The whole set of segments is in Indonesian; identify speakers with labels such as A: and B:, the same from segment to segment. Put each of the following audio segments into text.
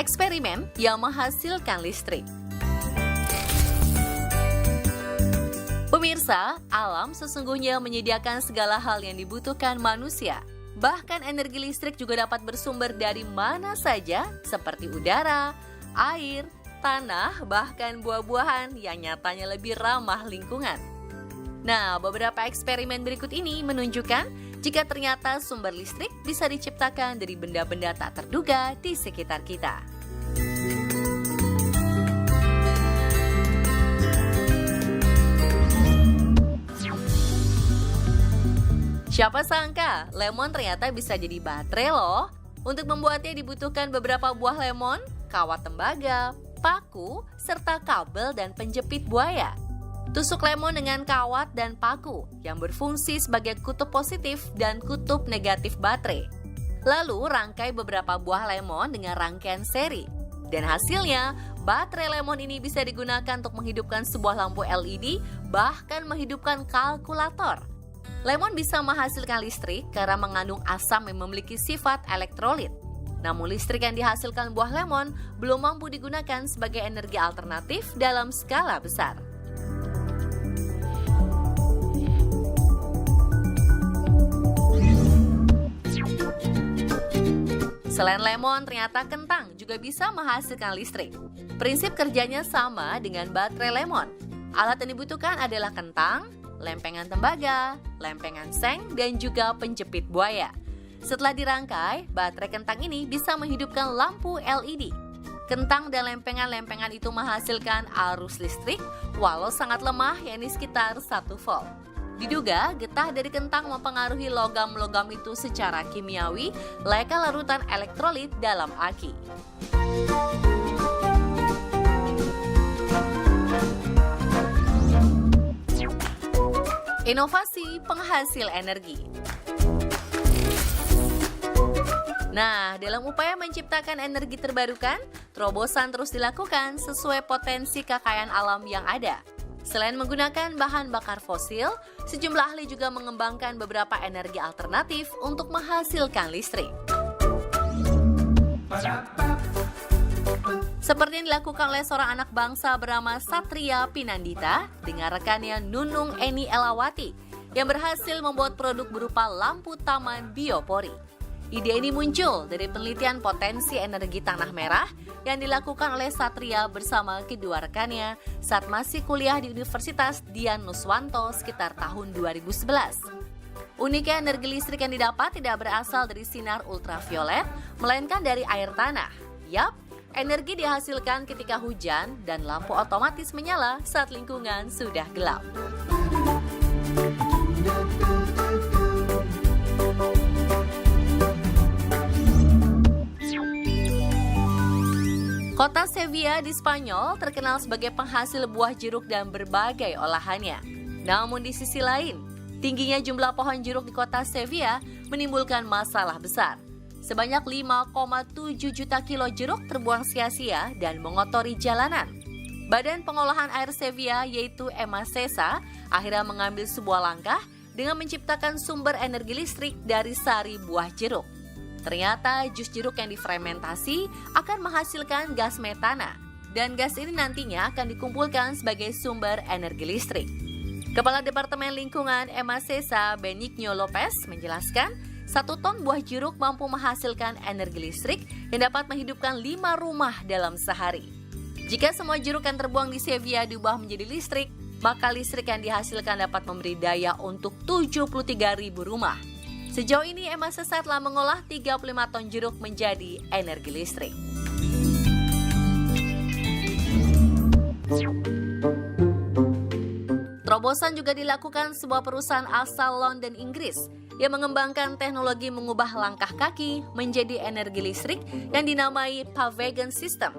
A: Eksperimen yang menghasilkan listrik. Pemirsa, alam sesungguhnya menyediakan segala hal yang dibutuhkan manusia. Bahkan energi listrik juga dapat bersumber dari mana saja, seperti udara, air, tanah, bahkan buah-buahan yang nyatanya lebih ramah lingkungan. Nah, beberapa eksperimen berikut ini menunjukkan jika ternyata sumber listrik bisa diciptakan dari benda-benda tak terduga di sekitar kita. Siapa sangka lemon ternyata bisa jadi baterai loh. Untuk membuatnya dibutuhkan beberapa buah lemon, kawat tembaga, paku, serta kabel dan penjepit buaya. Tusuk lemon dengan kawat dan paku yang berfungsi sebagai kutub positif dan kutub negatif baterai. Lalu rangkai beberapa buah lemon dengan rangkaian seri. Dan hasilnya, baterai lemon ini bisa digunakan untuk menghidupkan sebuah lampu LED, bahkan menghidupkan kalkulator. Lemon bisa menghasilkan listrik karena mengandung asam yang memiliki sifat elektrolit. Namun listrik yang dihasilkan buah lemon belum mampu digunakan sebagai energi alternatif dalam skala besar. Selain lemon, ternyata kentang juga bisa menghasilkan listrik. Prinsip kerjanya sama dengan baterai lemon. Alat yang dibutuhkan adalah kentang, lempengan tembaga, lempengan seng, dan juga penjepit buaya. Setelah dirangkai, baterai kentang ini bisa menghidupkan lampu LED. Kentang dan lempengan-lempengan itu menghasilkan arus listrik walau sangat lemah, yakni sekitar 1 volt. Diduga getah dari kentang mempengaruhi logam-logam itu secara kimiawi, layaknya larutan elektrolit dalam aki. Inovasi penghasil energi. Nah, dalam upaya menciptakan energi terbarukan, terobosan terus dilakukan sesuai potensi kekayaan alam yang ada. Selain menggunakan bahan bakar fosil, sejumlah ahli juga mengembangkan beberapa energi alternatif untuk menghasilkan listrik. Seperti yang dilakukan oleh seorang anak bangsa bernama Satria Pinandita dengan rekannya Nunung Eni Elawati yang berhasil membuat produk berupa lampu taman biopori. Ide ini muncul dari penelitian potensi energi tanah merah yang dilakukan oleh Satria bersama kedua rekannya saat masih kuliah di Universitas Dian Nuswanto sekitar tahun 2011. Uniknya energi listrik yang didapat tidak berasal dari sinar ultraviolet, melainkan dari air tanah. Yap, energi dihasilkan ketika hujan dan lampu otomatis menyala saat lingkungan sudah gelap. Kota Sevilla di Spanyol terkenal sebagai penghasil buah jeruk dan berbagai olahannya. Namun di sisi lain, tingginya jumlah pohon jeruk di kota Sevilla menimbulkan masalah besar. Sebanyak 5,7 juta kilo jeruk terbuang sia-sia dan mengotori jalanan. Badan Pengolahan Air Sevilla yaitu Emasesa akhirnya mengambil sebuah langkah dengan menciptakan sumber energi listrik dari sari buah jeruk. Ternyata jus jeruk yang difermentasi akan menghasilkan gas metana dan gas ini nantinya akan dikumpulkan sebagai sumber energi listrik. Kepala Departemen Lingkungan Emasesa Benigno Lopez menjelaskan 1 ton buah jeruk mampu menghasilkan energi listrik yang dapat menghidupkan 5 rumah dalam sehari. Jika semua jeruk yang terbuang di Sevilla diubah menjadi listrik, maka listrik yang dihasilkan dapat memberi daya untuk 73.000 rumah. Sejauh ini Emasesa telah mengolah 35 ton jeruk menjadi energi listrik. Terobosan juga dilakukan sebuah perusahaan asal London, Inggris yang mengembangkan teknologi mengubah langkah kaki menjadi energi listrik yang dinamai Pavegen System.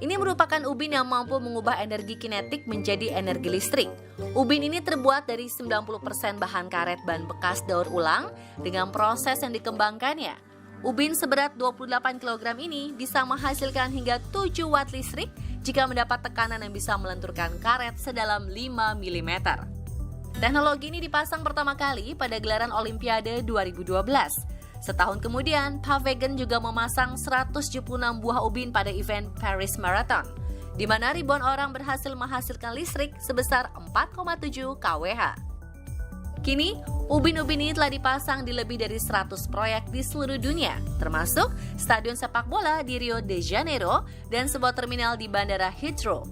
A: Ini merupakan ubin yang mampu mengubah energi kinetik menjadi energi listrik. Ubin ini terbuat dari 90% bahan karet ban bekas daur ulang dengan proses yang dikembangkannya. Ubin seberat 28 kg ini bisa menghasilkan hingga 7 watt listrik jika mendapat tekanan yang bisa melenturkan karet sedalam 5 mm. Teknologi ini dipasang pertama kali pada gelaran Olimpiade 2012. Setahun kemudian, Pavegen juga memasang 176 buah ubin pada event Paris Marathon, di mana ribuan orang berhasil menghasilkan listrik sebesar 4,7 kWh. Kini, ubin-ubin ini telah dipasang di lebih dari 100 proyek di seluruh dunia, termasuk stadion sepak bola di Rio de Janeiro dan sebuah terminal di Bandara Heathrow.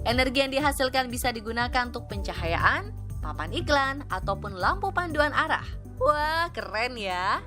A: Energi yang dihasilkan bisa digunakan untuk pencahayaan, papan iklan, ataupun lampu panduan arah. Wah, keren ya!